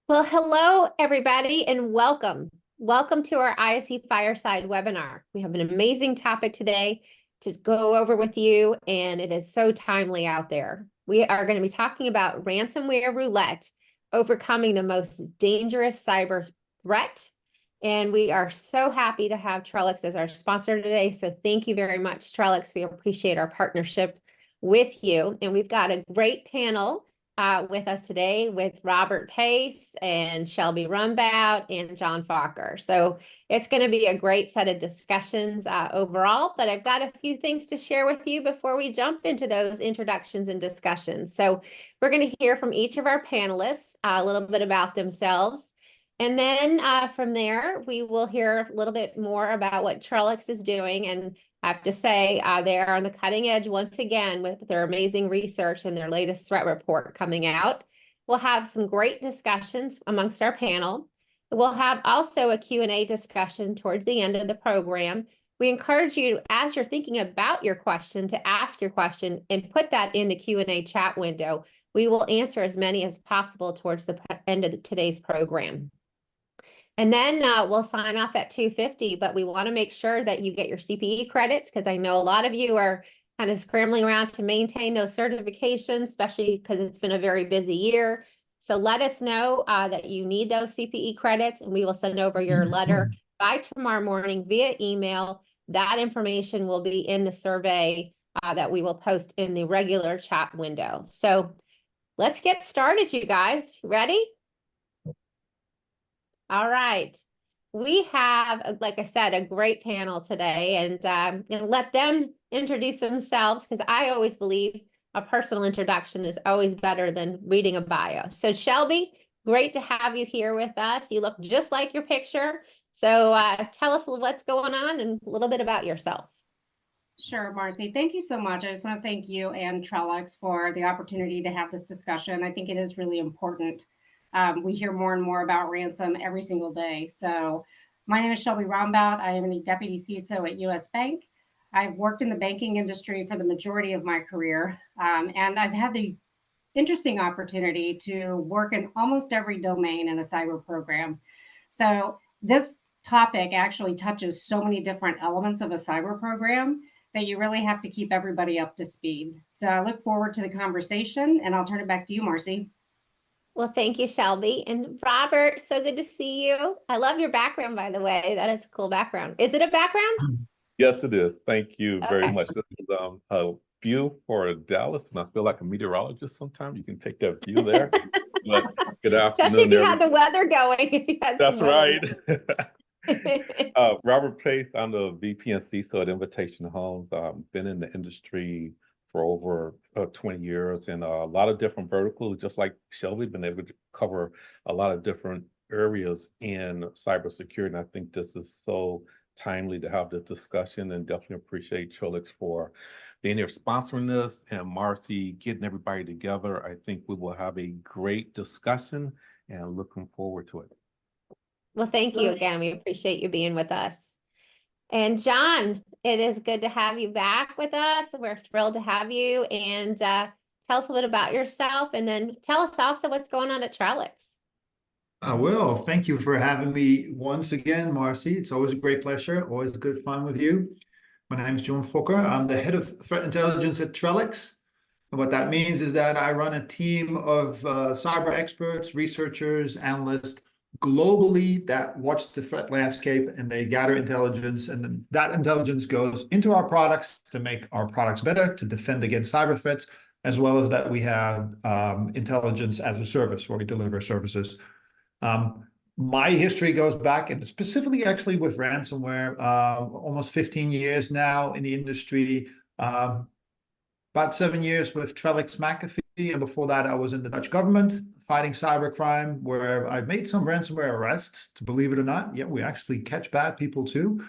Well, hello, everybody, and welcome. Welcome to our ISE Fireside webinar. We have an amazing topic today to go over with you, and it is so timely out there. We are going to be talking about ransomware roulette, overcoming the most dangerous cyber threat. And we are so happy to have Trellix as our sponsor today. So thank you very much, Trellix. We appreciate our partnership with you. And we've got a great panel with us today with Robert Pace and Shelby Rumbout and John Fokker. So it's going to be a great set of discussions overall, but I've got a few things to share with you before we jump into those introductions and discussions. So we're going to hear from each of our panelists a little bit about themselves. And then from there, we will hear a little bit more about what Trellix is doing. And I have to say, they are on the cutting edge once again with their amazing research and their latest threat report coming out. We'll have some great discussions amongst our panel. We'll have also a Q&A discussion towards the end of the program. We encourage you, as you're thinking about your question, to ask your question and put that in the Q&A chat window. We will answer as many as possible towards the end of today's program. And then we'll sign off at 2:50, but we want to make sure that you get your CPE credits because I know a lot of you are kind of scrambling around to maintain those certifications, especially because it's been a very busy year. So let us know that you need those CPE credits, and we will send over your letter by tomorrow morning via email. That information will be in the survey that we will post in the regular chat window. So let's get started, you guys. Ready? All right. We have, like I said, a great panel today, and I'm going to let them introduce themselves because I always believe a personal introduction is always better than reading a bio. So Shelby, great to have you here with us. You look just like your picture. So tell us what's going on and a little bit about yourself. Sure, Marcy. Thank you so much. I just want to thank you and Trellix for the opportunity to have this discussion. I think it is really important. We hear more and more about ransom every single day. So my name is Shelby Rumbout. I am the Deputy CISO at US Bank. I've worked in the banking industry for the majority of my career, and I've had the interesting opportunity to work in almost every domain in a cyber program. So this topic actually touches so many different elements of a cyber program that you really have to keep everybody up to speed. So I look forward to the conversation, and I'll turn it back to you, Marcy. Well, thank you, Shelby. And Robert, so good to see you. I love your background, by the way. That is a cool background. Is it a background? Yes, it is. Thank you very Okay. much. This is a view for Dallas, and I feel like a meteorologist sometimes. You can take that view there. But good Especially if afternoon, you had the weather going. If you had That's some weather right. Robert Pace, I'm the VP and CISO at Invitation Homes. Been in the industry for over 20 years and a lot of different verticals, just like Shelby, been able to cover a lot of different areas in cybersecurity. And I think this is so timely to have this discussion, and definitely appreciate Trellix for being here sponsoring this, and Marcy getting everybody together. I think we will have a great discussion and looking forward to it. Well, thank you again. We appreciate you being with us. And John, it is good to have you back with us. We're thrilled to have you. And tell us a bit about yourself, and then tell us also what's going on at Trellix. I will. Thank you for having me once again, Marcy. It's always a great pleasure, always good fun with you. My name is John Fokker. I'm the head of threat intelligence at Trellix. And what that means is that I run a team of cyber experts, researchers, analysts globally that watch the threat landscape, and they gather intelligence, and then that intelligence goes into our products to make our products better, to defend against cyber threats, as well as that we have intelligence as a service where we deliver services. My history goes back, and specifically actually with ransomware, almost 15 years now in the industry, about 7 years with Trellix McAfee, and before that I was in the Dutch government fighting cybercrime, where I made some ransomware arrests, to believe it or not. Yeah, we actually catch bad people too,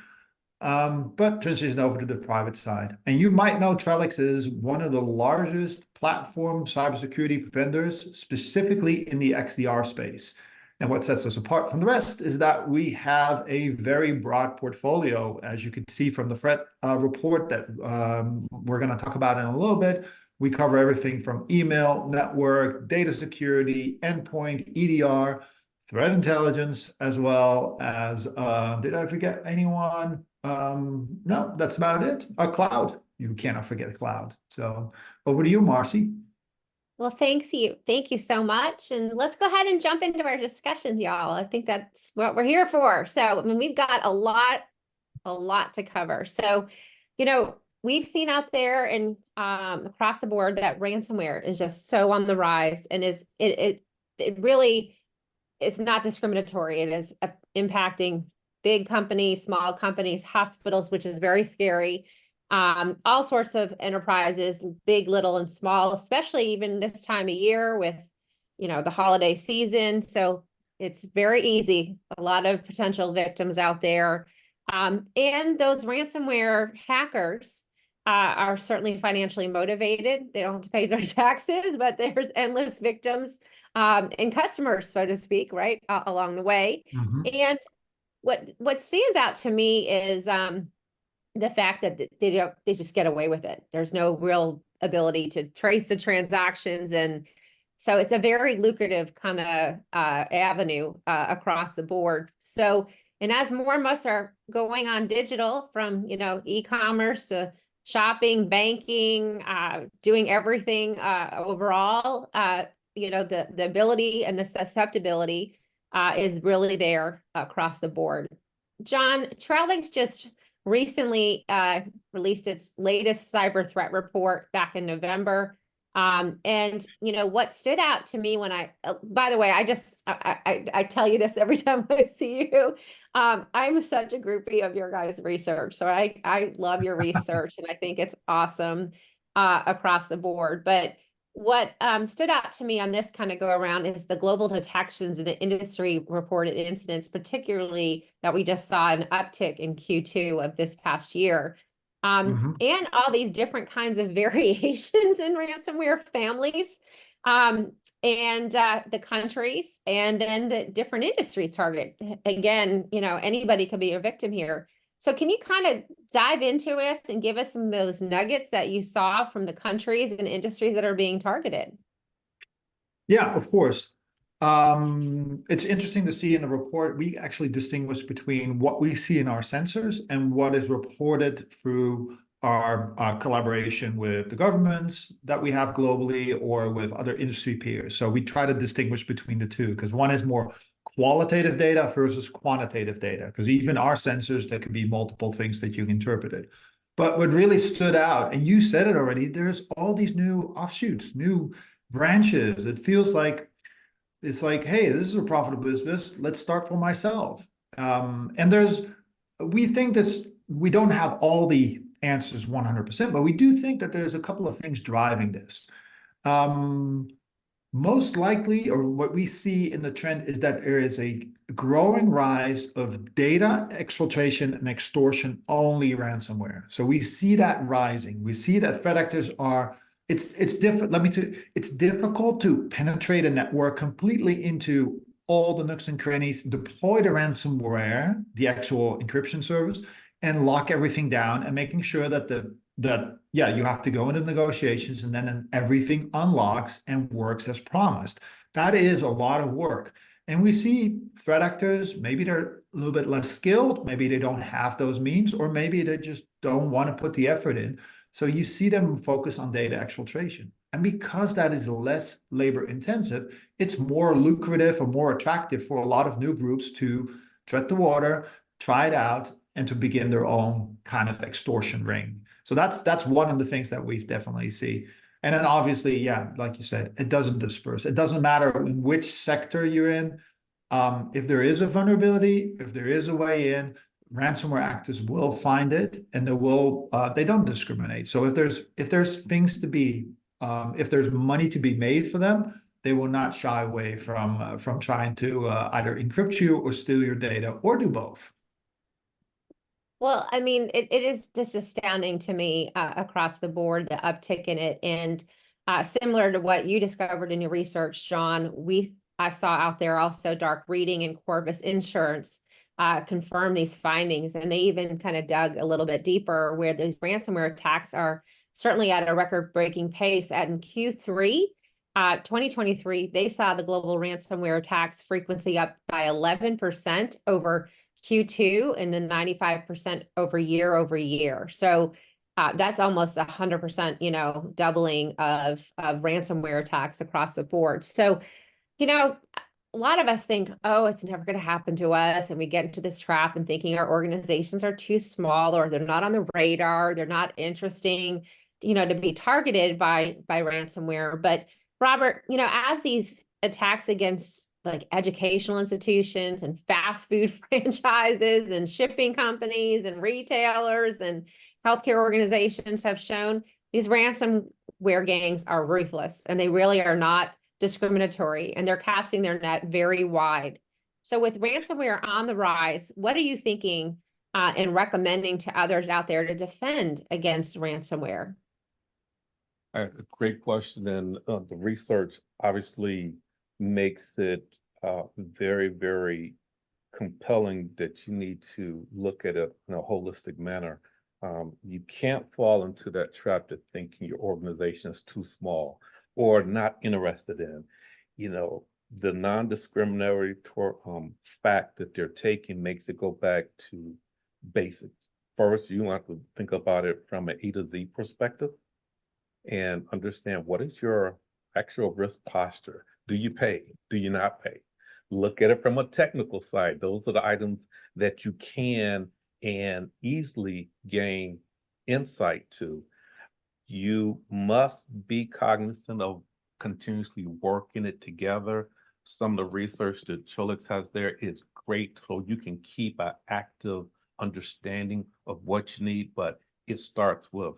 but transitioned over to the private side. And you might know Trellix is one of the largest platform cybersecurity vendors, specifically in the XDR space. And what sets us apart from the rest is that we have a very broad portfolio, as you can see from the threat report that we're going to talk about in a little bit. We cover everything from email, network, data security, endpoint, EDR, threat intelligence, as well as, did I forget anyone? No, that's about it. A cloud. You cannot forget cloud. So over to you, Marcy. Well, thanks you. Thank you so much. And let's go ahead and jump into our discussions, y'all. I think that's what we're here for. So, I mean, we've got a lot to cover. So, we've seen out there and across the board that ransomware is just so on the rise, and it really is not discriminatory. It is impacting big companies, small companies, hospitals, which is very scary. All sorts of enterprises, big, little, and small, especially even this time of year with, the holiday season. So it's very easy. A lot of potential victims out there. And those ransomware hackers are certainly financially motivated. They don't have to pay their taxes, but there's endless victims and customers, so to speak, right, along the way. And what stands out to me is the fact that they just get away with it. There's no real ability to trace the transactions, and so it's a very lucrative kind of avenue across the board. So, and as more and more are going on digital, from e-commerce to shopping, banking, doing everything overall, the ability and the susceptibility is really there across the board. John, Trailhead's just recently released its latest cyber threat report back in November. And what stood out to me when by the way, I tell you this every time I see you. I'm such a groupie of your guys' research. So I love your research, and I think it's awesome across the board. But what stood out to me on this kind of go around is the global detections and the industry reported incidents, particularly that we just saw an uptick in Q2 of this past year. And all these different kinds of variations in ransomware families, and the countries, and then the different industries target. Again, anybody could be a victim here. So can you kind of dive into us and give us some of those nuggets that you saw from the countries and industries that are being targeted? Yeah, of course. It's interesting to see in the report, we actually distinguish between what we see in our sensors and what is reported through our collaboration with the governments that we have globally or with other industry peers. So we try to distinguish between the two, because one is more qualitative data versus quantitative data, because even our sensors, there could be multiple things that you interpreted. But what really stood out, and you said it already, there's all these new offshoots, new branches. It feels like it's like, hey, this is a profitable business. Let's start for myself. And we think this, we don't have all the answers 100%, but we do think that there's a couple of things driving this. Most likely, or what we see in the trend, is that there is a growing rise of data exfiltration and extortion only ransomware. So we see that rising. We see that threat actors are, it's different. It's difficult to penetrate a network completely into all the nooks and crannies, deploy the ransomware, the actual encryption service, and lock everything down, and making sure that you have to go into negotiations, and then everything unlocks and works as promised. That is a lot of work. And we see threat actors, maybe they're a little bit less skilled, maybe they don't have those means, or maybe they just don't want to put the effort in. So you see them focus on data exfiltration. And because that is less labor intensive, it's more lucrative or more attractive for a lot of new groups to tread the water, try it out, and to begin their own kind of extortion ring. So that's one of the things that we've definitely see. And then obviously, yeah, like you said, it doesn't disperse. It doesn't matter in which sector you're in. If there is a vulnerability, if there is a way in, ransomware actors will find it, and they don't discriminate. So if there's things to be, if there's money to be made for them, they will not shy away from trying to either encrypt you or steal your data, or do both. Well, I mean, it is just astounding to me across the board, the uptick in it. And similar to what you discovered in your research, John, I saw out there also Dark Reading and Corvus Insurance confirm these findings. And they even kind of dug a little bit deeper, where these ransomware attacks are certainly at a record-breaking pace. And in Q3, 2023, they saw the global ransomware attacks frequency up by 11% over Q2 and then 95% over year. So that's almost 100%, doubling of ransomware attacks across the board. So, a lot of us think, oh, it's never going to happen to us. And we get into this trap and thinking our organizations are too small or they're not on the radar. They're not interesting, to be targeted by ransomware. But Robert, as these attacks against like educational institutions and fast food franchises and shipping companies and retailers and healthcare organizations have shown, these ransomware gangs are ruthless and they really are not discriminatory, and they're casting their net very wide. So with ransomware on the rise, what are you thinking and recommending to others out there to defend against ransomware? Great question. And the research obviously makes it very, very compelling that you need to look at it in a holistic manner. You can't fall into that trap of thinking your organization is too small or not interested in, the non-discriminatory fact that they're taking makes it go back to basics. First, you want to think about it from an A to Z perspective and understand what is your actual risk posture. Do you pay? Do you not pay? Look at it from a technical side. Those are the items that you can and easily gain insight to. You must be cognizant of continuously working it together. Some of the research that Trellix has there is great, so you can keep an active understanding of what you need, but it starts with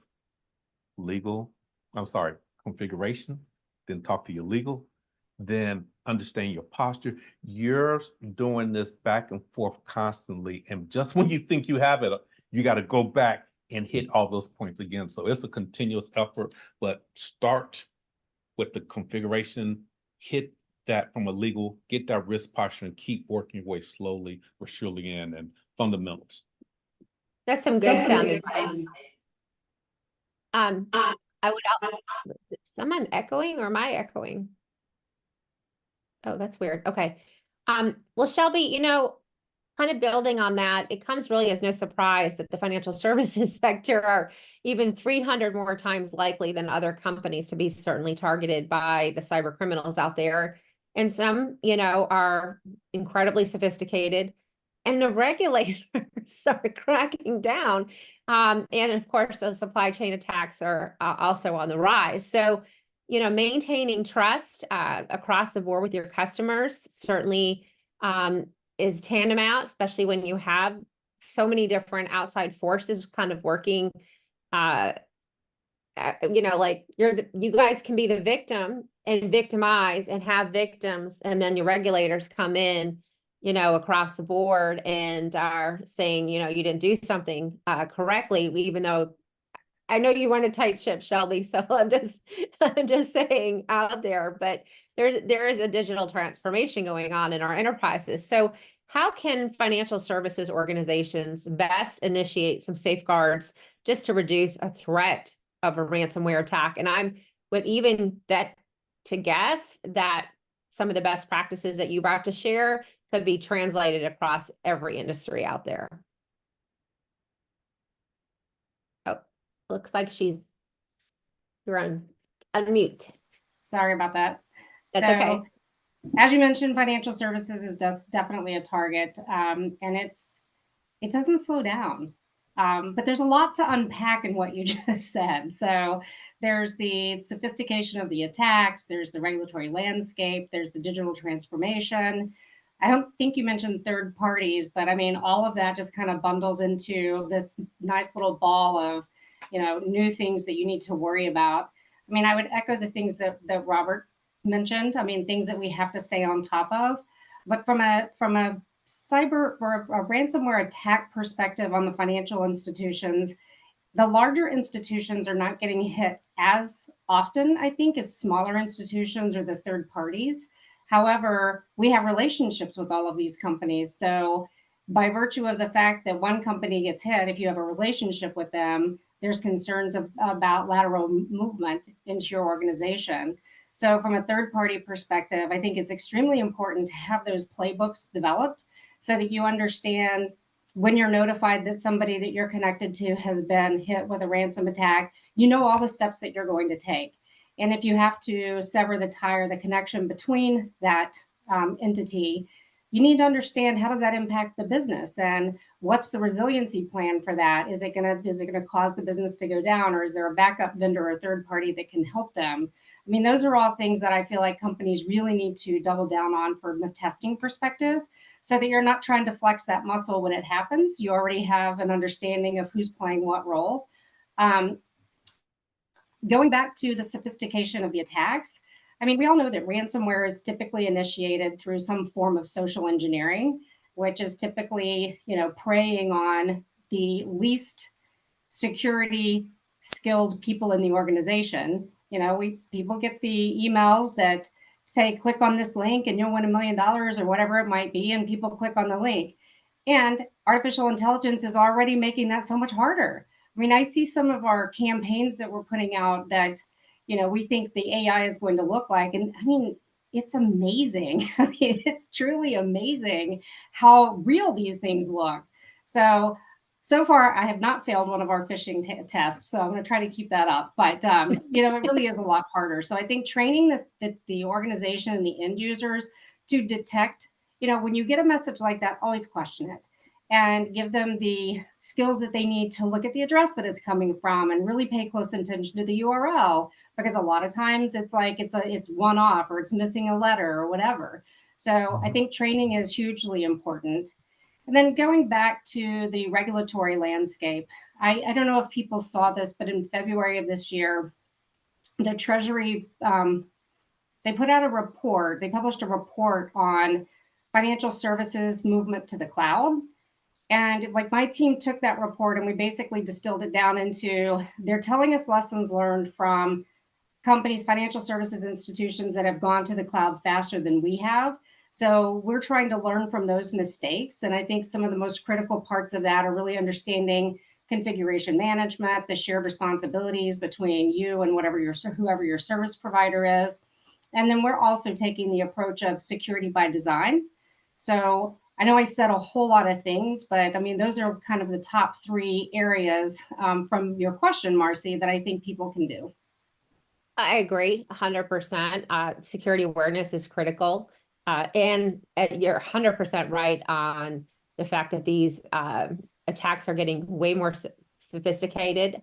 configuration, then talk to your legal, then understand your posture. You're doing this back and forth constantly, and just when you think you have it, you got to go back and hit all those points again. So it's a continuous effort, but start with the configuration, hit that from a legal, get that risk posture, and keep working your way slowly but surely in, and fundamentals. That's some good sound advice. I would, is someone echoing or am I echoing? Oh, that's weird. Okay. Well, Shelby, kind of building on that, it comes really as no surprise that the financial services sector are even 300 more times likely than other companies to be certainly targeted by the cyber criminals out there. And some, are incredibly sophisticated, and the regulators are cracking down. And of course, those supply chain attacks are also on the rise. So, maintaining trust across the board with your customers certainly is tantamount, especially when you have so many different outside forces kind of working. Like you guys can be the victim and victimize and have victims, and then your regulators come in, across the board and are saying, you didn't do something correctly, even though I know you run a tight ship, Shelby. So I'm just saying out there, but there is a digital transformation going on in our enterprises. So how can financial services organizations best initiate some safeguards just to reduce a threat of a ransomware attack? And I would even bet to guess that some of the best practices that you brought to share could be translated across every industry out there. Oh, looks like you're on unmute. Sorry about that. That's okay. As you mentioned, financial services is definitely a target, and it doesn't slow down. But there's a lot to unpack in what you just said. So there's the sophistication of the attacks, there's the regulatory landscape, there's the digital transformation. I don't think you mentioned third parties, but I mean, all of that just kind of bundles into this nice little ball of, new things that you need to worry about. I mean, I would echo the things that Robert mentioned. I mean, things that we have to stay on top of. But from a ransomware attack perspective on the financial institutions, the larger institutions are not getting hit as often, I think, as smaller institutions or the third parties. However, we have relationships with all of these companies. So by virtue of the fact that one company gets hit, if you have a relationship with them, there's concerns about lateral movement into your organization. So from a third-party perspective, I think it's extremely important to have those playbooks developed so that you understand when you're notified that somebody that you're connected to has been hit with a ransom attack, you know all the steps that you're going to take. And if you have to sever the tie or the connection between that entity, you need to understand how does that impact the business and what's the resiliency plan for that? Is it gonna cause the business to go down, or is there a backup vendor or third party that can help them? I mean, those are all things that I feel like companies really need to double down on from a testing perspective, so that you're not trying to flex that muscle when it happens. You already have an understanding of who's playing what role. Going back to the sophistication of the attacks, I mean, we all know that ransomware is typically initiated through some form of social engineering, which is typically, preying on the least security skilled people in the organization. People get the emails that say, click on this link and you'll win $1 million or whatever it might be. And people click on the link. And artificial intelligence is already making that so much harder. I mean, I see some of our campaigns that we're putting out that, we think the AI is going to look like. And I mean, it's amazing. I mean, it's truly amazing how real these things look. So far, I have not failed one of our phishing tests. So I'm going to try to keep that up. But, it really is a lot harder. So I think training the organization and the end users to detect, when you get a message like that, always question it and give them the skills that they need to look at the address that it's coming from and really pay close attention to the URL, because a lot of times it's like it's one off or it's missing a letter or whatever. So I think training is hugely important. And then going back to the regulatory landscape, I don't know if people saw this, but in February of this year, the Treasury, they put out a report, they published a report on financial services movement to the cloud. And like my team took that report and we basically distilled it down into, they're telling us lessons learned from companies, financial services institutions that have gone to the cloud faster than we have. So we're trying to learn from those mistakes. And I think some of the most critical parts of that are really understanding configuration management, the shared responsibilities between you and whoever your service provider is. And then we're also taking the approach of security by design. So I know I said a whole lot of things, but I mean, those are kind of the top 3 areas from your question, Marcy, that I think people can do. I agree 100%. Security awareness is critical. And you're 100% right on the fact that these attacks are getting way more sophisticated.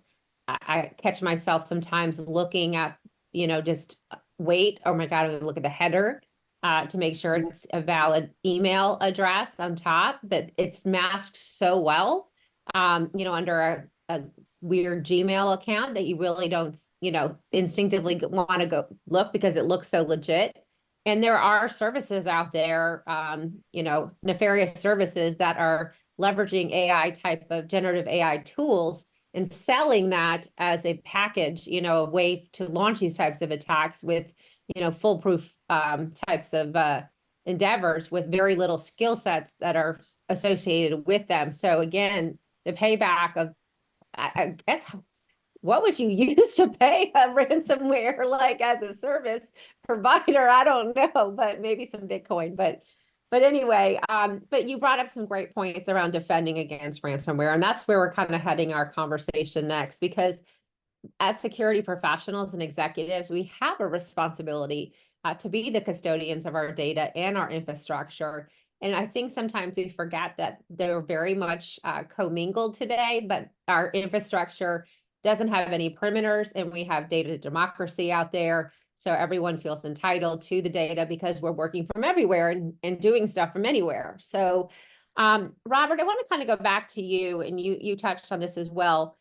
I catch myself sometimes looking at, just wait, oh my God, I'm gonna look at the header to make sure it's a valid email address on top, but it's masked so well, under a weird Gmail account that you really don't, instinctively want to go look because it looks so legit. And there are services out there, nefarious services that are leveraging AI type of generative AI tools and selling that as a package, a way to launch these types of attacks with, foolproof types of endeavors with very little skill sets that are associated with them. So again, the payback of, I guess, what would you use to pay a ransomware like as a service provider? I don't know, but maybe some Bitcoin. But anyway, but you brought up some great points around defending against ransomware, and that's where we're kind of heading our conversation next, because as security professionals and executives, we have a responsibility to be the custodians of our data and our infrastructure. And I think sometimes we forget that they're very much commingled today, but our infrastructure doesn't have any perimeters, and we have data democracy out there. So everyone feels entitled to the data because we're working from everywhere and doing stuff from anywhere. So Robert, I want to kind of go back to you, and you touched on this as well.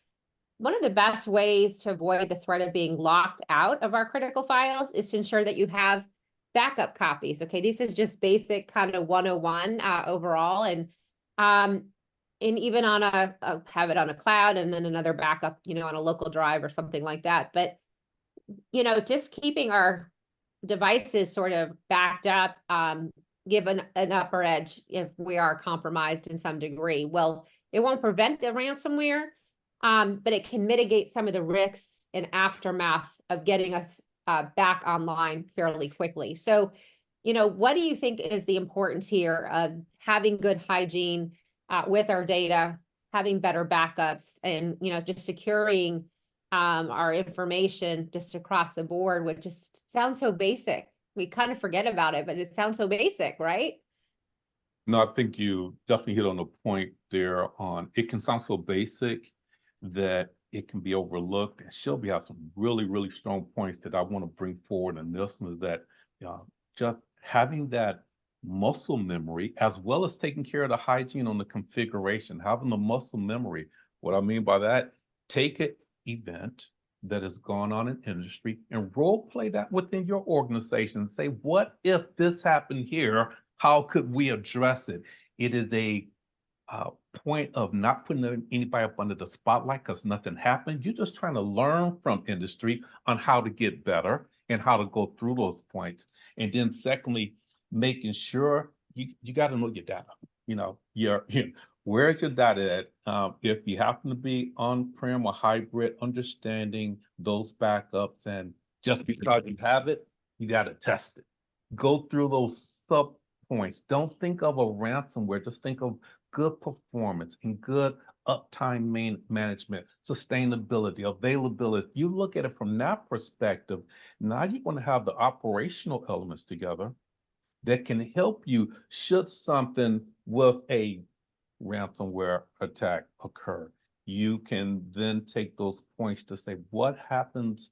One of the best ways to avoid the threat of being locked out of our critical files is to ensure that you have backup copies. Okay, this is just basic kind of 101 overall, and even on have it on a cloud and then another backup, on a local drive or something like that. But just keeping our devices sort of backed up give an upper edge if we are compromised in some degree. Well, it won't prevent the ransomware, but it can mitigate some of the risks and aftermath of getting us back online fairly quickly. So, what do you think is the importance here of having good hygiene with our data, having better backups, and, just securing our information just across the board, which just sounds so basic. We kind of forget about it, but it sounds so basic, right? No, I think you definitely hit on the point there on it can sound so basic that it can be overlooked. And Shelby has some really, really strong points that I want to bring forward in this one, is that just having that muscle memory, as well as taking care of the hygiene on the configuration, having the muscle memory. What I mean by that, take an event that has gone on in industry and role play that within your organization. Say, what if this happened here? How could we address it? It is a point of not putting anybody up under the spotlight because nothing happened. You're just trying to learn from industry on how to get better and how to go through those points. And then secondly, making sure you got to know your data. Where's your data at? If you happen to be on-prem or hybrid, understanding those backups, and just because you have it, you got to test it. Go through those sub points. Don't think of a ransomware. Just think of good performance and good uptime management, sustainability, availability. You look at it from that perspective. Now you want to have the operational elements together that can help you should something with a ransomware attack occur. You can then take those points to say, what happens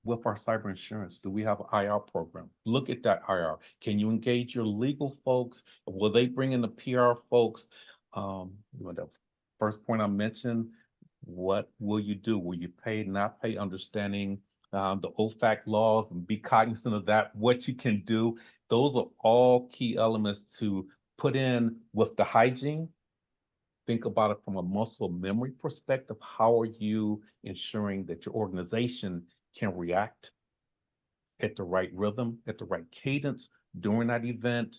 with our cyber insurance? Do we have an IR program? Look at that IR. Can you engage your legal folks? Will they bring in the PR folks? The first point I mentioned, what will you do? Will you pay, not pay, understanding the OFAC laws and be cognizant of that, what you can do. Those are all key elements to put in with the hygiene. Think about it from a muscle memory perspective. How are you ensuring that your organization can react at the right rhythm, at the right cadence during that event?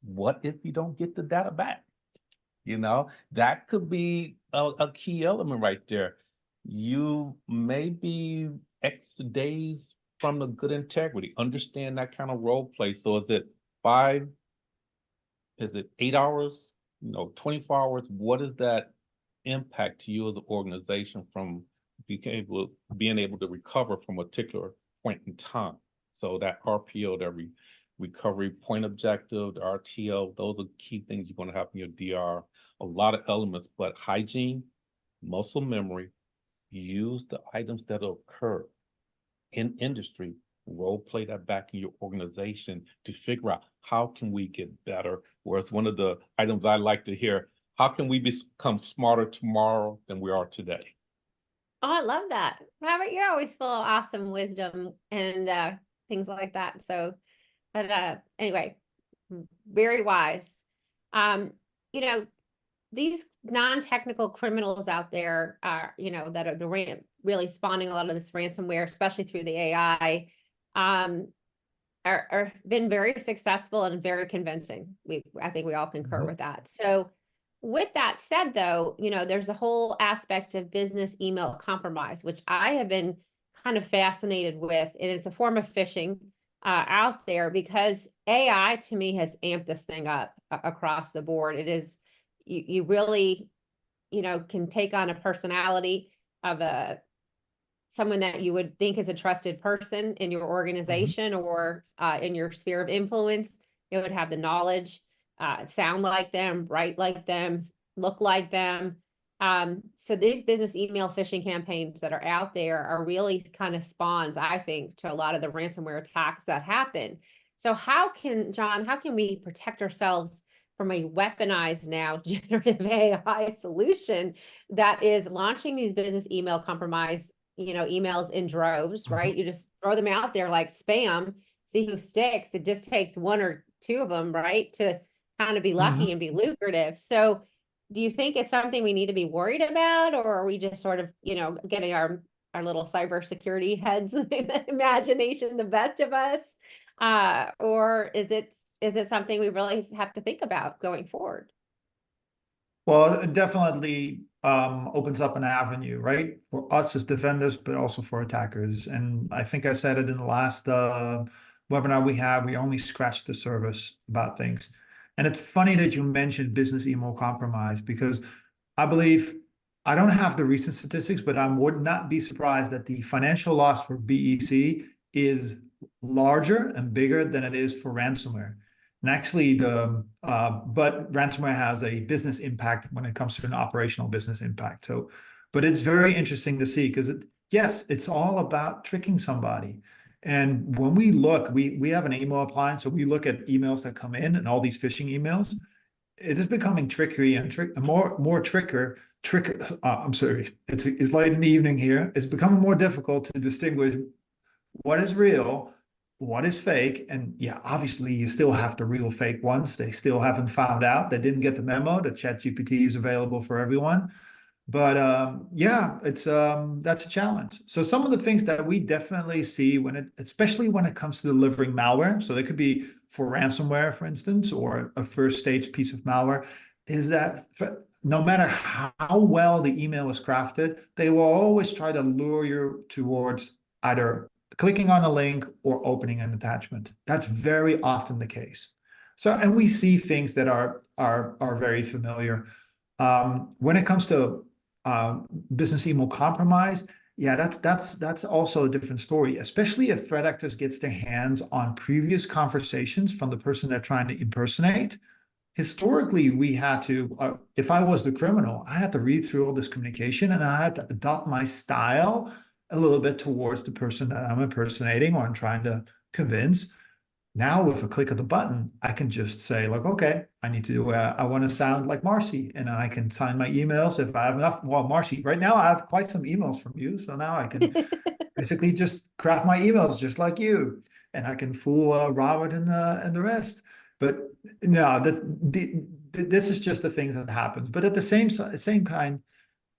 What if you don't get the data back? That could be a key element right there. You may be X days from the good integrity. Understand that kind of role play. So is it 5? Is it 8 hours? 24 hours? What is that impact to you as an organization from being able to recover from a particular point in time? So that RPO, that recovery point objective, the RTO, those are key things you're going to have in your DR. A lot of elements, but hygiene, muscle memory, use the items that occur in industry, role play that back in your organization to figure out how can we get better. Whereas one of the items I like to hear, how can we become smarter tomorrow than we are today? Oh, I love that. Robert, you're always full of awesome wisdom and things like that. So, but anyway, very wise. These non-technical criminals out there are, that are really spawning a lot of this ransomware, especially through the AI, are been very successful and very convincing. I think we all concur with that. So with that said, though, there's a whole aspect of business email compromise, which I have been kind of fascinated with, and it's a form of phishing out there, because AI to me has amped this thing up across the board. It is, you really, can take on a personality of someone that you would think is a trusted person in your organization or in your sphere of influence. It would have the knowledge, sound like them, write like them, look like them. So these business email phishing campaigns that are out there are really kind of spawns, I think, to a lot of the ransomware attacks that happen. So John, how can we protect ourselves from a weaponized now generative AI solution that is launching these business email compromise, emails in droves, right? You just throw them out there like spam, see who sticks. It just takes 1 or 2 of them, right, to kind of be lucky and be lucrative. So do you think it's something we need to be worried about, or are we just sort of, getting our little cybersecurity heads imagination the best of us? Or is it something we really have to think about going forward? Well, it definitely opens up an avenue, right? For us as defenders, but also for attackers. And I think I said it in the last webinar we had, we only scratched the surface about things. And it's funny that you mentioned business email compromise, because I believe, I don't have the recent statistics, but I would not be surprised that the financial loss for BEC is larger and bigger than it is for ransomware. And actually, but ransomware has a business impact when it comes to an operational business impact. So, but it's very interesting to see, because yes, it's all about tricking somebody. And when we look, we have an email appliance, so we look at emails that come in and all these phishing emails. It is becoming trickery and more tricker. I'm sorry, it's late in the evening here. It's becoming more difficult to distinguish what is real, what is fake. And yeah, obviously you still have the real fake ones. They still haven't found out. They didn't get the memo that ChatGPT is available for everyone. But yeah, it's that's a challenge. So some of the things that we definitely see especially when it comes to delivering malware, so they could be for ransomware, for instance, or a first stage piece of malware, is that no matter how well the email is crafted, they will always try to lure you towards either clicking on a link or opening an attachment. That's very often the case. So, and we see things that are very familiar. When it comes to business email compromise, yeah, that's also a different story, especially if threat actors gets their hands on previous conversations from the person they're trying to impersonate. Historically, we had to, if I was the criminal, I had to read through all this communication and I had to adopt my style a little bit towards the person that I'm impersonating or I'm trying to convince. Now, with a click of the button, I can just say, like, okay, I need to, I want to sound like Marcy, and I can sign my emails if I have enough. Well, Marcy, right now I have quite some emails from you, so now I can basically just craft my emails just like you, and I can fool Robert and the rest. But no, this is just the things that happens. But at the same time,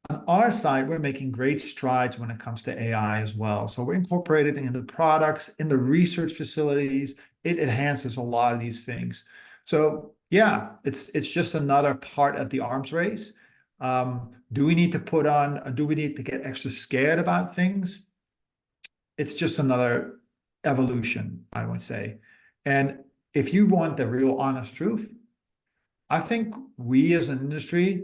on our side, we're making great strides when it comes to AI as well. So we're incorporated in the products, in the research facilities. It enhances a lot of these things. So yeah, it's just another part of the arms race. Do we need to get extra scared about things? It's just another evolution, I would say. And if you want the real honest truth, I think we as an industry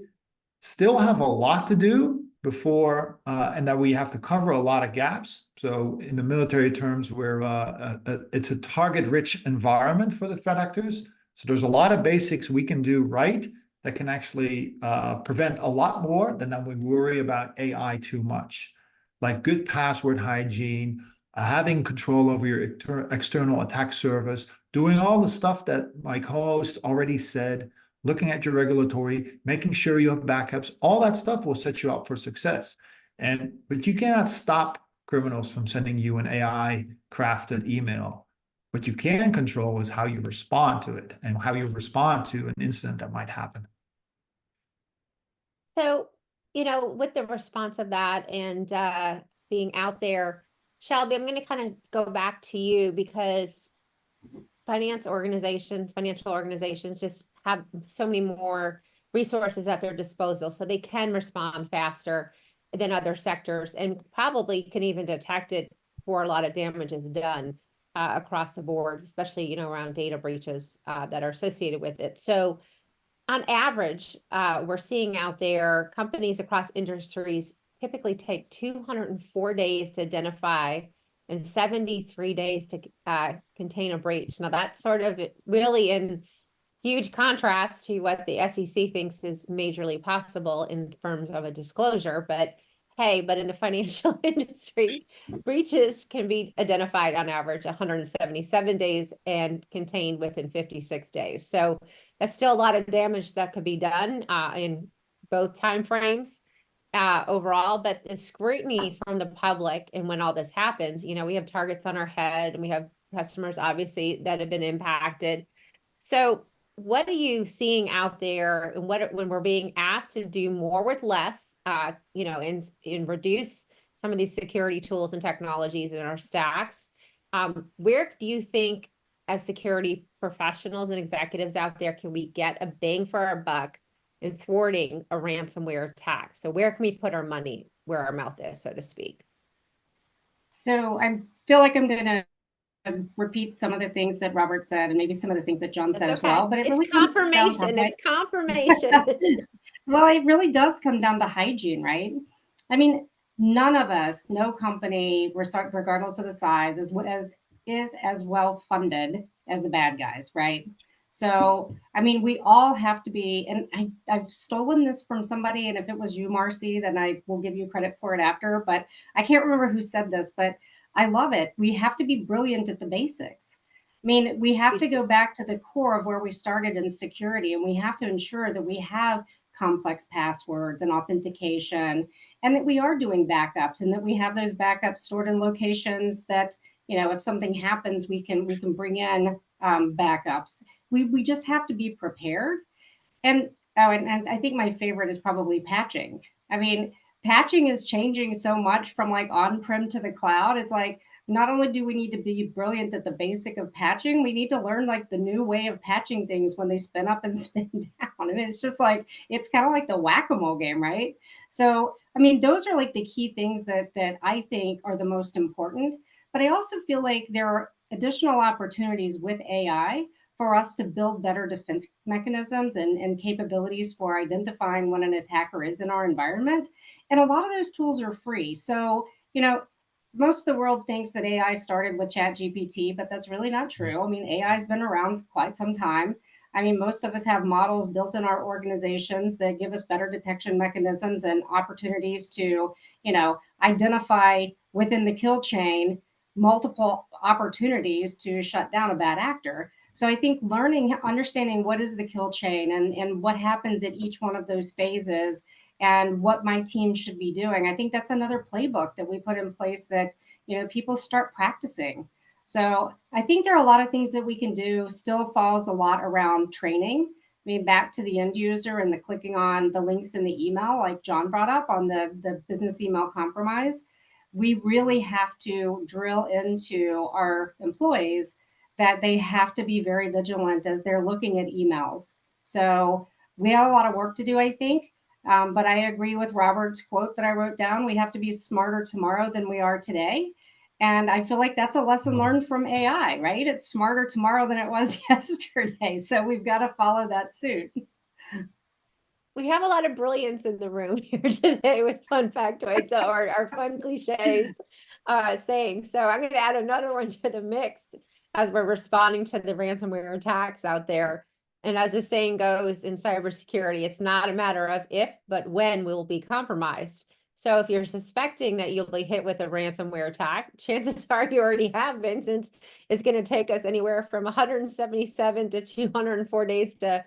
still have a lot to do before, and that we have to cover a lot of gaps. So in the military terms, it's a target-rich environment for the threat actors. So there's a lot of basics we can do right that can actually prevent a lot more than we worry about AI too much. Like good password hygiene, having control over your external attack surface, doing all the stuff that my co-host already said, looking at your regulatory, making sure you have backups, all that stuff will set you up for success. But you cannot stop criminals from sending you an AI crafted email. What you can control is how you respond to it and how you respond to an incident that might happen. So, with the response of that and being out there, Shelby, I'm going to kind of go back to you because financial organizations just have so many more resources at their disposal, so they can respond faster than other sectors and probably can even detect it before a lot of damage is done across the board, especially, around data breaches that are associated with it. So on average, we're seeing out there companies across industries typically take 204 days to identify and 73 days to contain a breach. Now that's sort of really in huge contrast to what the SEC thinks is majorly possible in terms of a disclosure. But hey, but in the financial industry, breaches can be identified on average 177 days and contained within 56 days. So that's still a lot of damage that could be done in both timeframes overall. But the scrutiny from the public and when all this happens, we have targets on our head and we have customers obviously that have been impacted. So what are you seeing out there, and when we're being asked to do more with less, and reduce some of these security tools and technologies in our stacks, where do you think as security professionals and executives out there, can we get a bang for our buck in thwarting a ransomware attack? So where can we put our money where our mouth is, so to speak? So I feel like I'm going to repeat some of the things that Robert said and maybe some of the things that John said as well, but it really comes down to it's confirmation. well, it really does come down to hygiene, right? I mean, none of us, no company, regardless of the size, is as well funded as the bad guys, right? So, I mean, we all have to be, and I've stolen this from somebody, and if it was you, Marcy, then I will give you credit for it after, but I can't remember who said this, but I love it. We have to be brilliant at the basics. I mean, we have to go back to the core of where we started in security, and we have to ensure that we have complex passwords and authentication, and that we are doing backups, and that we have those backups stored in locations that, you know, if something happens, we can bring in backups. We just have to be prepared. And oh, and I think my favorite is probably patching. I mean, patching is changing so much from like on-prem to the cloud. It's like, not only do we need to be brilliant at the basic of patching, we need to learn like the new way of patching things when they spin up and spin down. I mean, it's just like, it's kind of like the whack-a-mole game, right? So, I mean, those are like the key things that I think are the most important. But I also feel like there are additional opportunities with AI for us to build better defense mechanisms and capabilities for identifying when an attacker is in our environment. And a lot of those tools are free. So, you know, most of the world thinks that AI started with ChatGPT, but that's really not true. I mean, AI has been around for quite some time. I mean, most of us have models built in our organizations that give us better detection mechanisms and opportunities to, you know, identify within the kill chain multiple opportunities to shut down a bad actor. So I think understanding what is the kill chain and what happens at each one of those phases and what my team should be doing. I think that's another playbook that we put in place that, you know, people start practicing. So I think there are a lot of things that we can do. Still falls a lot around training. I mean, back to the end user and the clicking on the links in the email, like John brought up on the business email compromise. We really have to drill into our employees that they have to be very vigilant as they're looking at emails. So we have a lot of work to do, I think. But I agree with Robert's quote that I wrote down. We have to be smarter tomorrow than we are today. And I feel like that's a lesson learned from AI, right? It's smarter tomorrow than it was yesterday. So we've got to follow that suit. We have a lot of brilliance in the room here today with fun factoids or our fun cliches saying. So I'm going to add another one to the mix as we're responding to the ransomware attacks out there. And as the saying goes in cybersecurity, it's not a matter of if, but when we will be compromised. So if you're suspecting that you'll be hit with a ransomware attack, chances are you already have been, since it's going to take us anywhere from 177 to 204 days to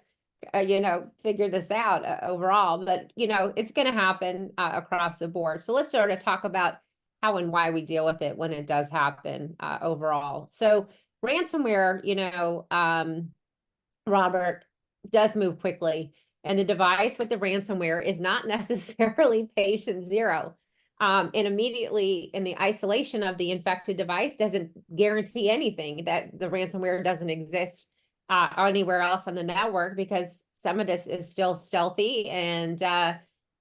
you know, figure this out overall, but you know, it's going to happen across the board. So let's sort of talk about how and why we deal with it when it does happen overall. So ransomware, you know, Robert, does move quickly, and the device with the ransomware is not necessarily patient zero. And immediately in the isolation of the infected device doesn't guarantee anything that the ransomware doesn't exist anywhere else on the network, because some of this is still stealthy and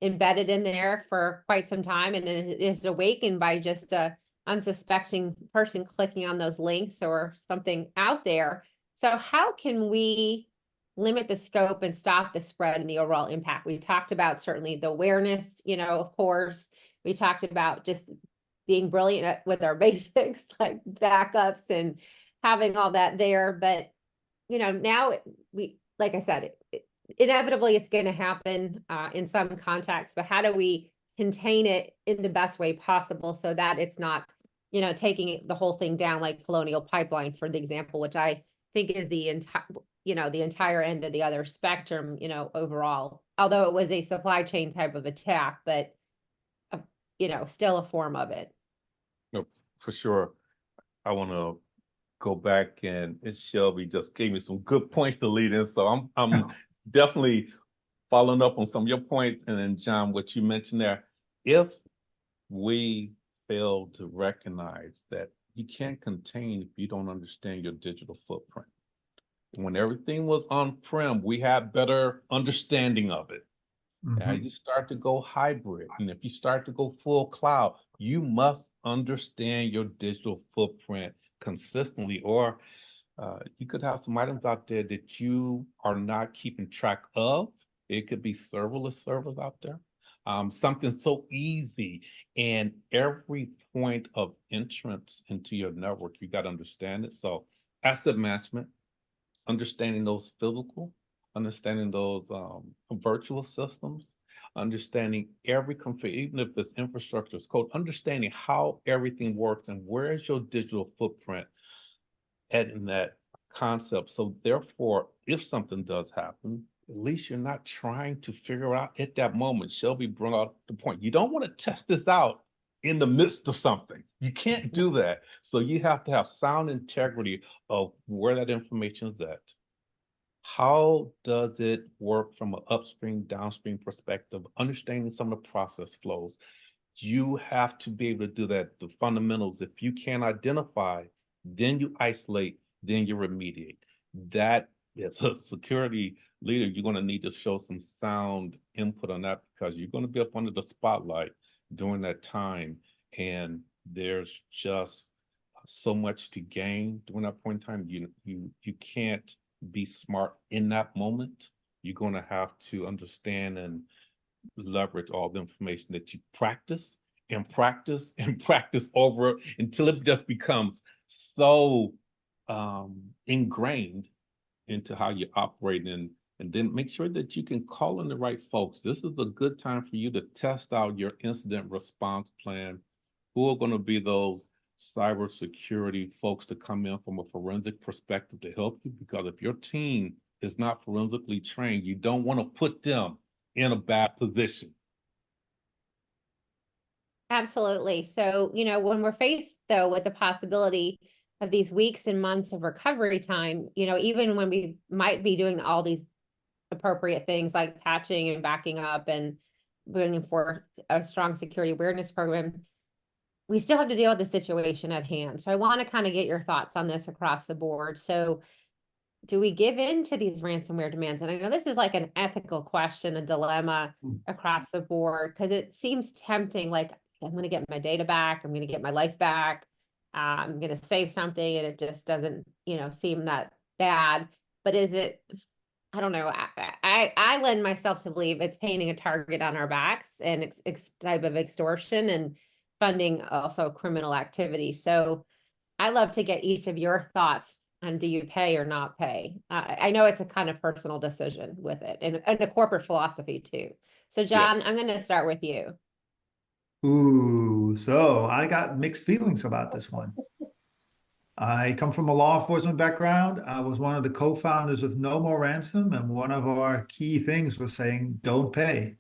embedded in there for quite some time, and it is awakened by just a unsuspecting person clicking on those links or something out there. So how can we limit the scope and stop the spread and the overall impact? We talked about certainly the awareness, you know, of course. We talked about just being brilliant with our basics like backups and having all that there, but you know, now like I said, inevitably it's going to happen in some contexts, but how do we contain it in the best way possible so that it's not, you know, taking the whole thing down like Colonial Pipeline, for the example, which I think is the entire, you know, the entire end of the other spectrum, you know, overall, although it was a supply chain type of attack, but, you know, still a form of it. No, for sure. I want to go back, and Shelby just gave me some good points to lead in. So I'm definitely following up on some of your points. And then John, what you mentioned there, if we fail to recognize that you can't contain if you don't understand your digital footprint. When everything was on-prem, we had better understanding of it. As you start to go hybrid, and if you start to go full cloud, you must understand your digital footprint consistently, or you could have some items out there that you are not keeping track of. It could be serverless servers out there. Something so easy, and every point of entrance into your network, you got to understand it. So asset management, understanding those physical, understanding those virtual systems, understanding every config, even if it's infrastructure as code, understanding how everything works and where is your digital footprint in that concept. So therefore, if something does happen, at least you're not trying to figure out at that moment. Shelby brought out the point. You don't want to test this out in the midst of something. You can't do that. So you have to have sound integrity of where that information is at. How does it work from an upstream, downstream perspective, understanding some of the process flows? You have to be able to do that, the fundamentals. If you can't identify, then you isolate, then you remediate. That, as a security leader, you're going to need to show some sound input on that, because you're going to be up under the spotlight during that time. And there's just so much to gain during that point in time. You can't be smart in that moment. You're going to have to understand and leverage all the information that you practice and practice and practice over until it just becomes so ingrained into how you operate, and then make sure that you can call in the right folks. This is a good time for you to test out your incident response plan. Who are going to be those cybersecurity folks to come in from a forensic perspective to help you? Because if your team is not forensically trained, you don't want to put them in a bad position. Absolutely. So, when we're faced though with the possibility of these weeks and months of recovery time, even when we might be doing all these appropriate things like patching and backing up and bringing forth a strong security awareness program, we still have to deal with the situation at hand. So I want to kind of get your thoughts on this across the board. So do we give in to these ransomware demands? And I know this is like an ethical question, a dilemma across the board, because it seems tempting, like I'm going to get my data back, I'm going to get my life back, I'm going to save something, and it just doesn't, seem that bad. But is it, I don't know, I lend myself to believe it's painting a target on our backs and type of extortion and funding also criminal activity. So I love to get each of your thoughts on, do you pay or not pay? I know it's a kind of personal decision with it, and a corporate philosophy too. So John, I'm going to start with you. Ooh, so I got mixed feelings about this one. I come from a law enforcement background. I was one of the co-founders of No More Ransom, and one of our key things was saying, don't pay.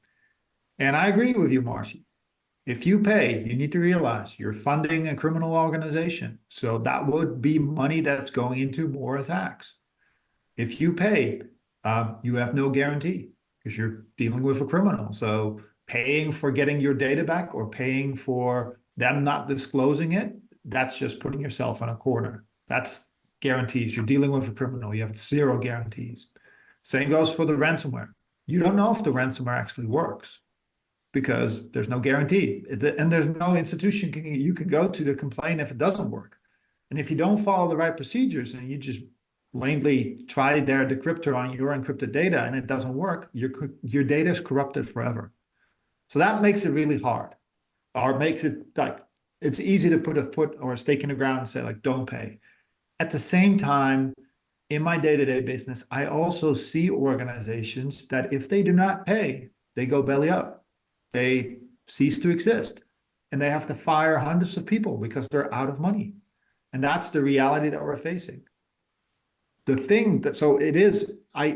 And I agree with you, Marcy. If you pay, you need to realize you're funding a criminal organization. So that would be money that's going into more attacks. If you pay, you have no guarantee because you're dealing with a criminal. So paying for getting your data back or paying for them not disclosing it, that's just putting yourself in a corner. That's guarantees. You're dealing with a criminal. You have zero guarantees. Same goes for the ransomware. You don't know if the ransomware actually works, because there's no guarantee. And there's no institution you can go to complain if it doesn't work. And if you don't follow the right procedures and you just blindly try their decryptor on your encrypted data and it doesn't work, your data is corrupted forever. So that makes it really hard, or makes it like, it's easy to put a foot or a stake in the ground and say, like, don't pay. At the same time, in my day-to-day business, I also see organizations that if they do not pay, they go belly up. They cease to exist, and they have to fire hundreds of people because they're out of money. And that's the reality that we're facing. The thing that, so it is, I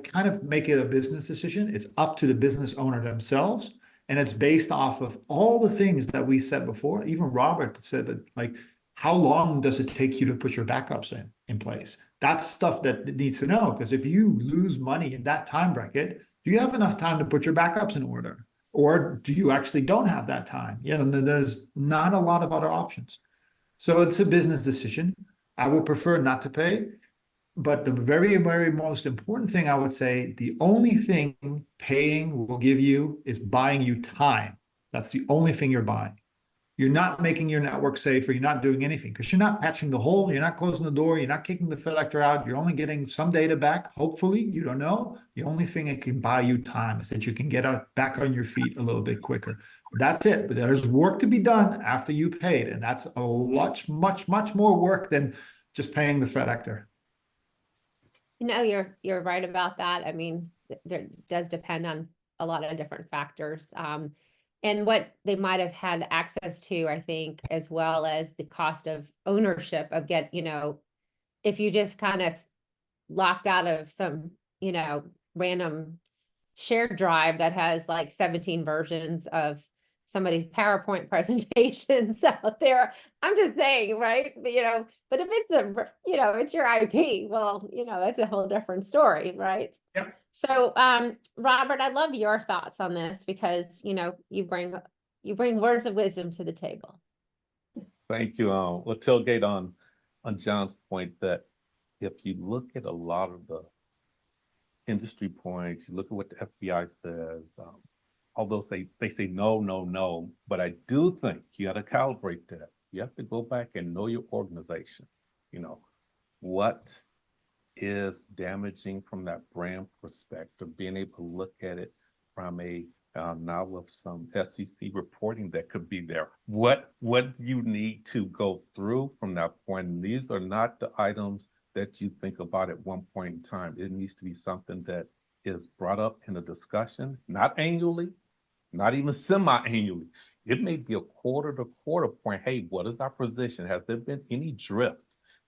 kind of make it a business decision. It's up to the business owner themselves. And it's based off of all the things that we said before. Even Robert said that, like, how long does it take you to put your backups in place? That's stuff that it needs to know, because if you lose money in that time bracket, do you have enough time to put your backups in order? Or do you actually don't have that time? There's not a lot of other options. So it's a business decision. I would prefer not to pay. But the very, very most important thing I would say, the only thing paying will give you is buying you time. That's the only thing you're buying. You're not making your network safer. You're not doing anything because you're not patching the hole. You're not closing the door. You're not kicking the threat actor out. You're only getting some data back. Hopefully, you don't know. The only thing it can buy you time is that you can get back on your feet a little bit quicker. That's it. But there's work to be done after you paid. And that's a much more work than just paying the threat actor. You're right about that. I mean, there does depend on a lot of different factors. And what they might have had access to, I think, as well as the cost of ownership of if you just kind of locked out of some, random shared drive that has like 17 versions of somebody's PowerPoint presentations out there. I'm just saying, right? But if it's it's your IP, well, that's a whole different story, right? Yep. So, Robert, I love your thoughts on this because, you bring words of wisdom to the table. Thank you. We'll tailgate on John's point that if you look at a lot of the industry points, you look at what the FBI says, although they say no, no, no, but I do think you got to calibrate that. You have to go back and know your organization. What is damaging from that brand perspective, being able to look at it from a now with some SEC reporting that could be there. What you need to go through from that point. And these are not the items that you think about at one point in time. It needs to be something that is brought up in a discussion, not annually, not even semi-annually. It may be a quarter to quarter point. Hey, what is our position? Has there been any drift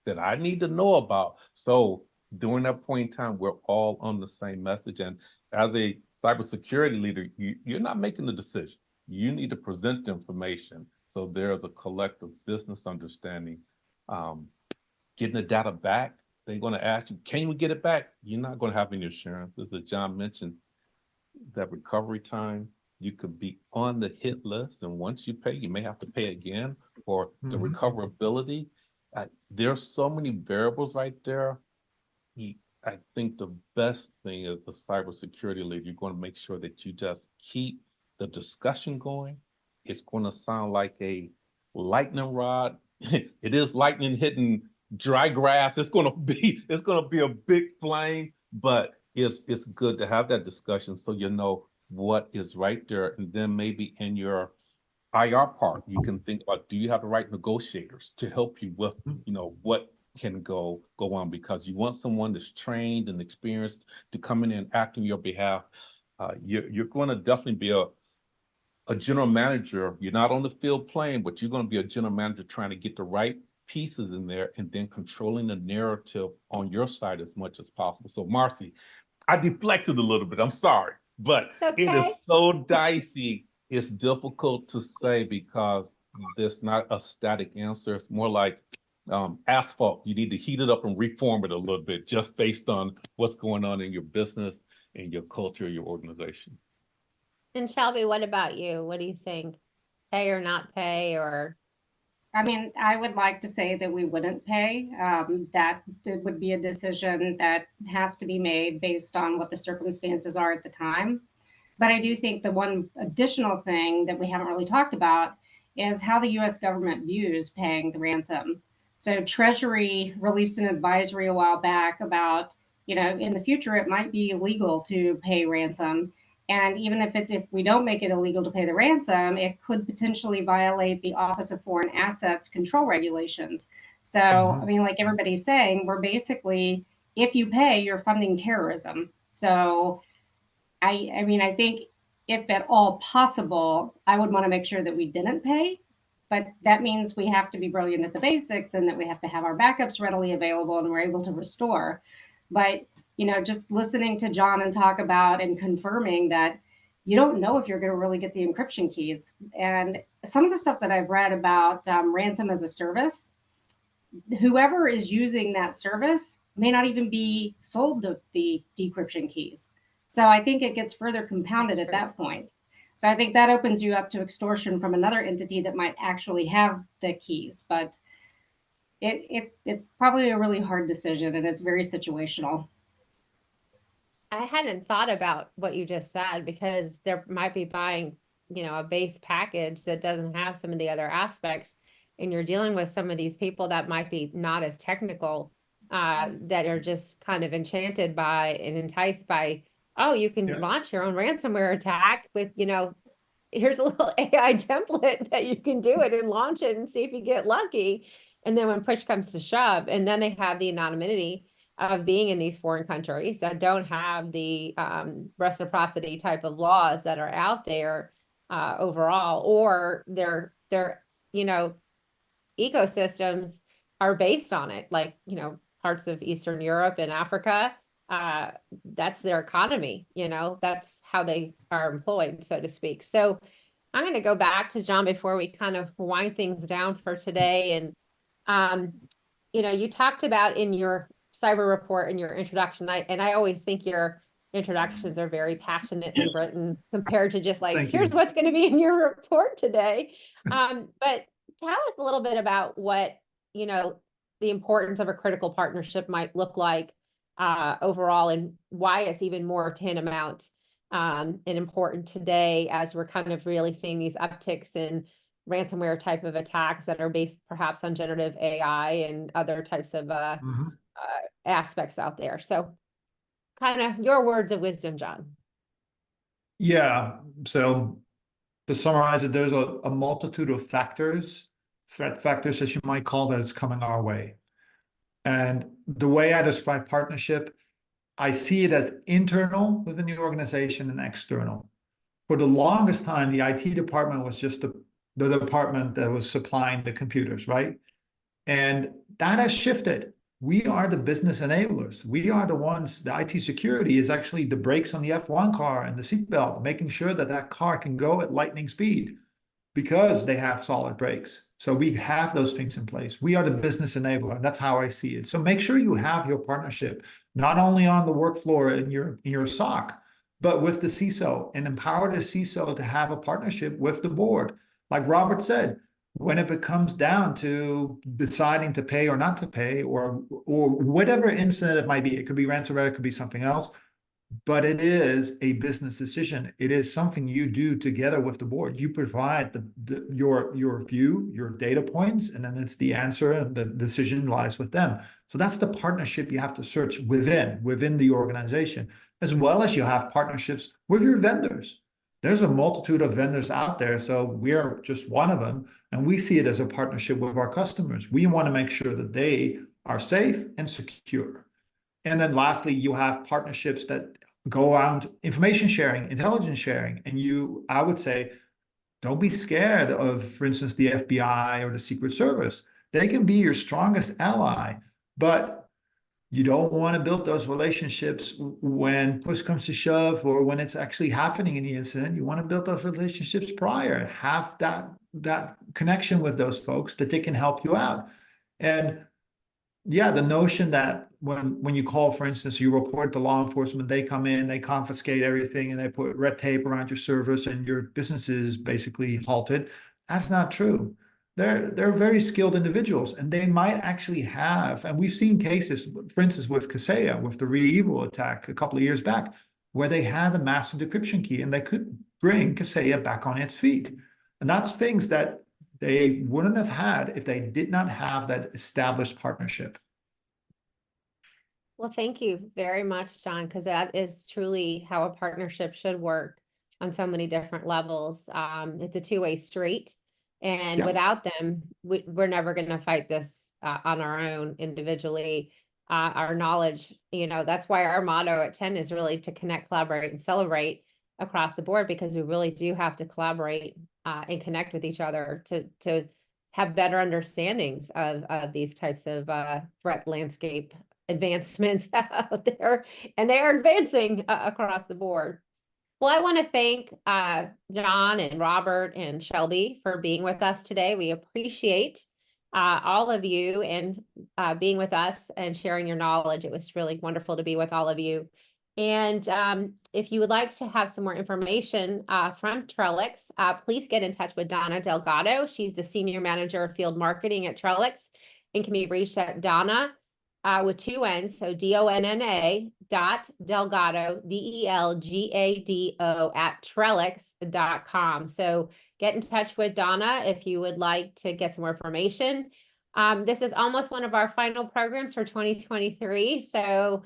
that I need to know about? So during that point in time, we're all on the same message. And as a cybersecurity leader, you're not making the decision. You need to present the information. So there's a collective business understanding. Getting the data back, they're going to ask you, can we get it back? You're not going to have any assurance. As John mentioned, that recovery time, you could be on the hit list. And once you pay, you may have to pay again for the recoverability. There's so many variables right there. I think the best thing is the cybersecurity leader, you're going to make sure that you just keep the discussion going. It's going to sound like a lightning rod. It is lightning hitting dry grass. It's going to be a big flame, but it's good to have that discussion so you know what is right there. And then maybe in your IR part, you can think about, do you have the right negotiators to help you with, what can go on, because you want someone that's trained and experienced to come in and act on your behalf. You're going to definitely be a general manager. You're not on the field playing, but you're going to be a general manager trying to get the right pieces in there and then controlling the narrative on your side as much as possible. So Marcy, I deflected a little bit. I'm sorry, but It is so dicey. It's difficult to say because there's not a static answer. It's more like asphalt. You need to heat it up and reform it a little bit just based on what's going on in your business and your culture, your organization. And Shelby, what about you? What do you think? Pay or not pay, or? I mean, I would like to say that we wouldn't pay. That it would be a decision that has to be made based on what the circumstances are at the time. But I do think the one additional thing that we haven't really talked about is how the US government views paying the ransom. So Treasury released an advisory a while back about, in the future, it might be illegal to pay ransom. And even if we don't make it illegal to pay the ransom, it could potentially violate the Office of Foreign Assets Control regulations. So, I mean, like everybody's saying, we're basically, if you pay, you're funding terrorism. So I mean, I think if at all possible, I would want to make sure that we didn't pay. But that means we have to be brilliant at the basics and that we have to have our backups readily available and we're able to restore. But just listening to John and talk about and confirming that you don't know if you're going to really get the encryption keys. And some of the stuff that I've read about ransom as a service, whoever is using that service may not even be sold the decryption keys. So I think it gets further compounded at that point. So I think that opens you up to extortion from another entity that might actually have the keys. But it's probably a really hard decision, and it's very situational. I hadn't thought about what you just said because there might be buying, a base package that doesn't have some of the other aspects. And you're dealing with some of these people that might be not as technical, that are just kind of enchanted by and enticed by, oh, you can Yeah. launch your own ransomware attack with, here's a little AI template that you can do it and launch it and see if you get lucky. And then when push comes to shove, and then they have the anonymity of being in these foreign countries that don't have the reciprocity type of laws that are out there overall, or their ecosystems are based on it, like parts of Eastern Europe and Africa. That's their economy, that's how they are employed, so to speak. So I'm going to go back to John before we kind of wind things down for today. And you talked about in your cyber report in your introduction, I always think your introductions are very passionately written compared to just like, Thank here's you. what's going to be in your report today. But tell us a little bit about what, the importance of a critical partnership might look like overall, and why it's even more tantamount and important today as we're kind of really seeing these upticks in ransomware type of attacks that are based perhaps on generative AI and other types of Mhm. aspects out there. So kind of your words of wisdom, John. Yeah. So to summarize it, there's a multitude of factors, threat factors, as you might call, that is coming our way. And the way I describe partnership, I see it as internal within the organization and external. For the longest time, the IT department was just the department that was supplying the computers, right? And that has shifted. We are the business enablers. We are the ones, the IT security is actually the brakes on the F1 car and the seatbelt, making sure that that car can go at lightning speed because they have solid brakes. So we have those things in place. We are the business enabler. That's how I see it. So make sure you have your partnership, not only on the work floor in your SOC, but with the CISO, and empower the CISO to have a partnership with the board. Like Robert said, when it becomes down to deciding to pay or not to pay, or whatever incident it might be, it could be ransomware, it could be something else, but it is a business decision. It is something you do together with the board. You provide your view, your data points, and then it's the answer, and the decision lies with them. So that's the partnership you have to search within the organization, as well as you have partnerships with your vendors. There's a multitude of vendors out there, so we're just one of them, and we see it as a partnership with our customers. We want to make sure that they are safe and secure. And then lastly, you have partnerships that go around information sharing, intelligence sharing. And I would say, don't be scared of, for instance, the FBI or the Secret Service. They can be your strongest ally, but you don't want to build those relationships when push comes to shove, or when it's actually happening in the incident. You want to build those relationships prior, have that connection with those folks that they can help you out. And yeah, the notion that when you call, for instance, you report to law enforcement, they come in, they confiscate everything, and they put red tape around your service, and your business is basically halted. That's not true. They're very skilled individuals, and they might actually have, and we've seen cases, for instance, with Kaseya, with the Really Evil attack a couple of years back, where they had a master decryption key and they could bring Kaseya back on its feet. And that's things that they wouldn't have had if they did not have that established partnership. Well, thank you very much, John, because that is truly how a partnership should work on so many different levels. It's a two-way street, and Yeah. without them, we're never going to fight this on our own individually. Our knowledge, that's why our motto at T.E.N is really to connect, collaborate, and celebrate across the board, because we really do have to collaborate and connect with each other to have better understandings of these types of threat landscape advancements out there, and they are advancing across the board. Well, I want to thank John and Robert and Shelby for being with us today. We appreciate all of you and being with us and sharing your knowledge. It was really wonderful to be with all of you. And if you would like to have some more information from Trellix, please get in touch with Donna Delgado. She's the Senior Manager of Field Marketing at Trellix. and can be reached at Donna with 2 N's, so DONNA .Delgado, DELGADO @trellix.com. So get in touch with Donna if you would like to get some more information. This is almost one of our final programs for 2023. So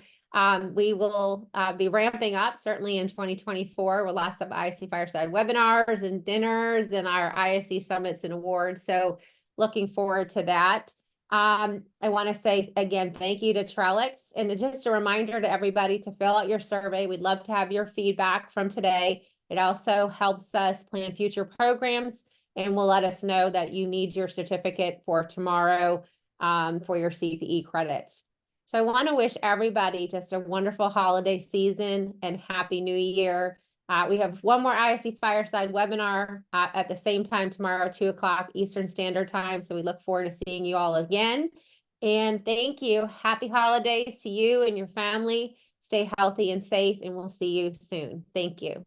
we will be ramping up certainly in 2024 with lots of ISE Fireside webinars and dinners and our ISE summits and awards. So looking forward to that. I want to say again, thank you to Trellix, and just a reminder to everybody to fill out your survey. We'd love to have your feedback from today. It also helps us plan future programs and will let us know that you need your certificate for tomorrow for your CPE credits. So I want to wish everybody just a wonderful holiday season and Happy New Year. We have one more ISE Fireside webinar at the same time tomorrow, 2 o'clock Eastern Standard Time. So we look forward to seeing you all again. And thank you. Happy holidays to you and your family. Stay healthy and safe, and we'll see you soon. Thank you.